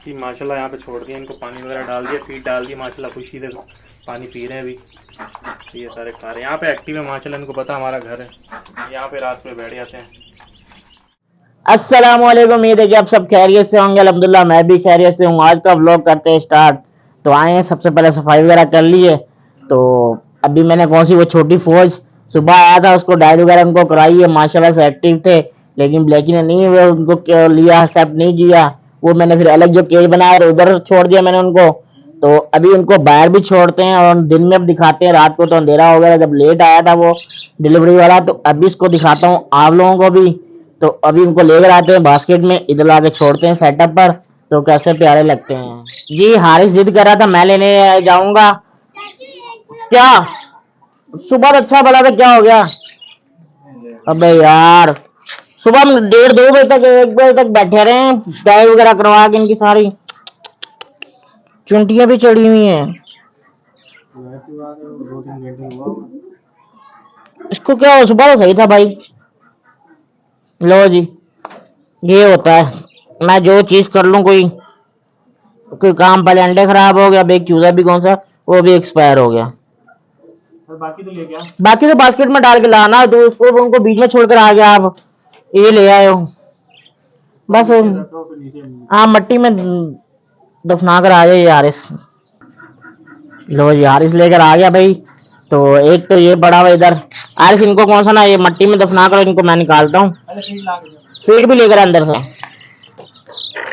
जी माशाल्लाह यहाँ पे छोड़ दिया इनको, पानी वगैरह डाल दिया, फीड डाल दी, माशाल्लाह खुशी से पानी पी रहे हैं अभी। ये सारे खा रहे हैं, यहाँ पे एक्टिव है माशाल्लाह, इनको पता हमारा घर है, यहाँ पे रात पे बैठ जाते हैं। अस्सलामुअलैकुम, उम्मीद है कि आप सब खैरियत से होंगे। अल्हम्दुलिल्लाह मैं भी खैरियत से हूँ। आज का व्लॉग करते हैं स्टार्ट। तो आए हैं, सबसे पहले सफाई वगैरह कर ली है। तो अभी मैंने कौन सी वो छोटी फौज सुबह आया था, उसको डाइट वगैरह उनको कराई है, माशाल्लाह से एक्टिव थे। लेकिन ब्लैकी ने नहीं वो उनको लिया, एक्सेप्ट नहीं किया। वो मैंने फिर अलग जो केज बनाया और उधर छोड़ दिया मैंने उनको। तो अभी उनको बाहर भी छोड़ते हैं और दिन में अब दिखाते हैं। रात को तो अंधेरा हो गया, जब लेट आया था वो डिलीवरी वाला, तो अभी इसको दिखाता हूँ आप लोगों को भी। तो अभी उनको लेकर आते हैं बास्केट में, इधर लाके छोड़ते हैं सेटअप पर। तो कैसे प्यारे लगते हैं। जी हारिस जिद कर रहा था मैं लेने जाऊंगा। क्या सुबह तो अच्छा भला था, क्या हो गया? अबे यार, सुबह हम 1:30-2 बजे तक 1 बजे तक बैठे रहे हैं, डाई वगैरह करवा के। इनकी सारी चुंटियां भी चढ़ी हुई हैं। इसको क्या हो, सुबह तो सही था भाई। लो जी, ये होता है। मैं जो चीज कर लूं, कोई कोई काम, पहले अंडे खराब हो गया, अब एक चूजा भी कौन सा वो भी एक्सपायर हो गया। बाकी तो ले गया, बाकी तो बास्केट में डाल के लाना, तो उसको उनको बीच में छोड़कर आ गया। आप ये ले आए हो बस। हाँ, मट्टी में दफना कर आ जाए यारिस। लो जी, हारिस लेकर आ गया भाई। तो एक तो ये बड़ा हुआ इधर। हारिस, इनको कौन सा ना, ये मट्टी में दफना कर इनको मैं निकालता हूँ। फीड भी लेकर अंदर से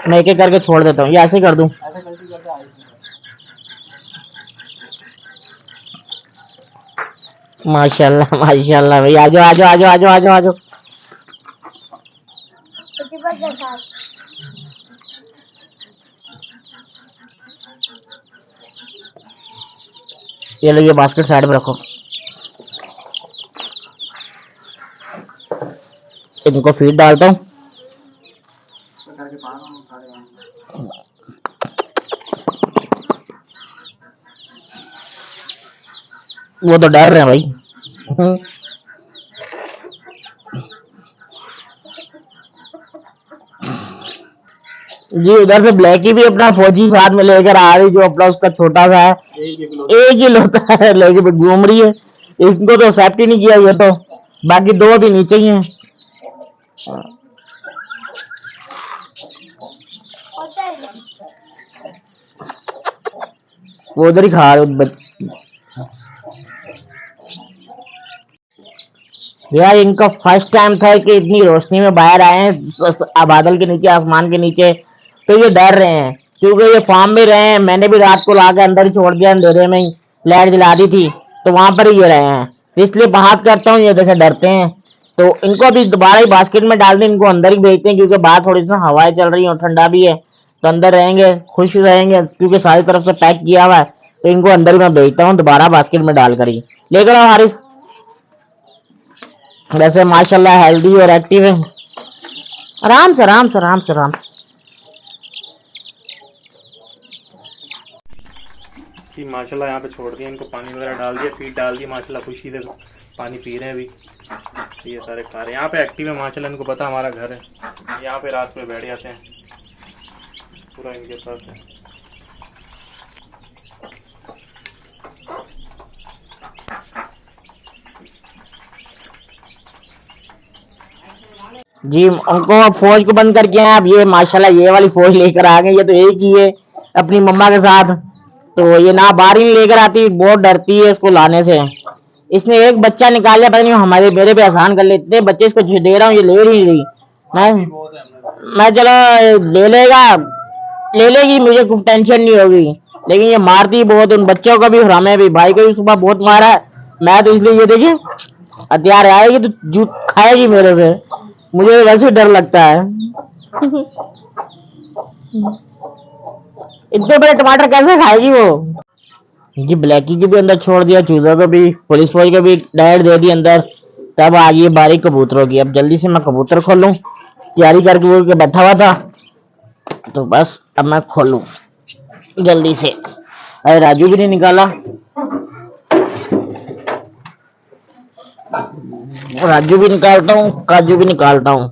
मैं एक एक करके छोड़ देता हूँ। ये ऐसे कर दूं। माशाल्लाह माशाल्लाह भाई, आजो आजो आजो आजो आजो आजो। ये लो, ये बास्केट साइड में रखो। इनको फीड डालता हूँ। वो तो डर रहे हैं भाई। जी उधर से ब्लैकी भी अपना फौजी साथ में लेकर आ रही, जो अपना उसका छोटा सा है, एक ही लोटा है, लेके घूम रही है। इनको तो एक्सेप्ट ही नहीं किया ये तो। बाकी दो भी नीचे ही हैं। वो उधर ही खा रहे। यार इनका फर्स्ट टाइम था कि इतनी रोशनी में बाहर आए हैं, बादल के नीचे, आसमान के नीचे। तो ये डर रहे हैं, क्योंकि ये फार्म में रहे हैं। मैंने भी रात को लाकर अंदर ही छोड़ दिया, अंधेरे में ही लाइट जला दी थी, तो वहां पर ही ये रहे हैं। तो इसलिए बाहर करता हूँ, ये देखे डरते हैं। तो इनको अभी दोबारा ही बास्केट में डाल दें, इनको अंदर ही भेजते हैं, क्योंकि बाहर थोड़ी सी हवाएं चल रही है और ठंडा भी है। तो अंदर रहेंगे, खुश रहेंगे, क्योंकि सारी तरफ से पैक किया हुआ है। तो इनको अंदर ही मैं भेजता हूँ, दोबारा बास्केट में डाल कर ही। लेकर आओ हारिस। वैसे माशाल्लाह हेल्दी और एक्टिव है। आराम से आराम से आराम से आराम से। जी माशाल्लाह यहाँ पे छोड़ दिया इनको, पानी वगैरह डाल दिया, फीड डाल दी, माशाल्लाह खुशी से पानी पी रहे हैं अभी। ये सारे खा रहे हैं, यहाँ पे एक्टिव है माशाल्लाह, इनको पता हमारा घर है, यहाँ पे रात पे बैठ जाते हैं, पूरा इनके पास है। जी उनको फौज को बंद करके आए। अब ये माशाल्लाह ये वाली फौज लेकर आ गए। ये तो एक ही है अपनी मम्मा के साथ। तो ये ना बाहर ही लेकर आती, बहुत डरती है इसको लाने से। इसने एक बच्चा निकाल लिया, पता नहीं हमारे मेरे पे आसान कर ले। इतने बच्चे इसको दे रहा हूँ, ये ले नहीं रही। मैं चलो ले लेगी, मुझे कुछ टेंशन नहीं होगी। लेकिन ये मारती बहुत, उन बच्चों का भी हराम है भी। भाई को भी सुबह बहुत मारा है। मैं तो इसलिए ये देखिए हथियार आएगी तो जूत खाएगी मेरे से। मुझे वैसे ही डर लगता है। इतने बड़े टमाटर कैसे खाएगी वो? जी ब्लैकी को भी अंदर छोड़ दिया, चूजा को भी, पुलिस फौज को भी डायरेक्ट दे दी अंदर। तब आ गई बारी कबूतरों की। अब जल्दी से मैं कबूतर खोलूं, तैयारी करके वो के बैठा हुआ था। तो बस अब मैं खोलूं जल्दी से। अरे राजू भी नहीं निकाला, राजू भी निकालता हूँ, काजू भी निकालता हूँ।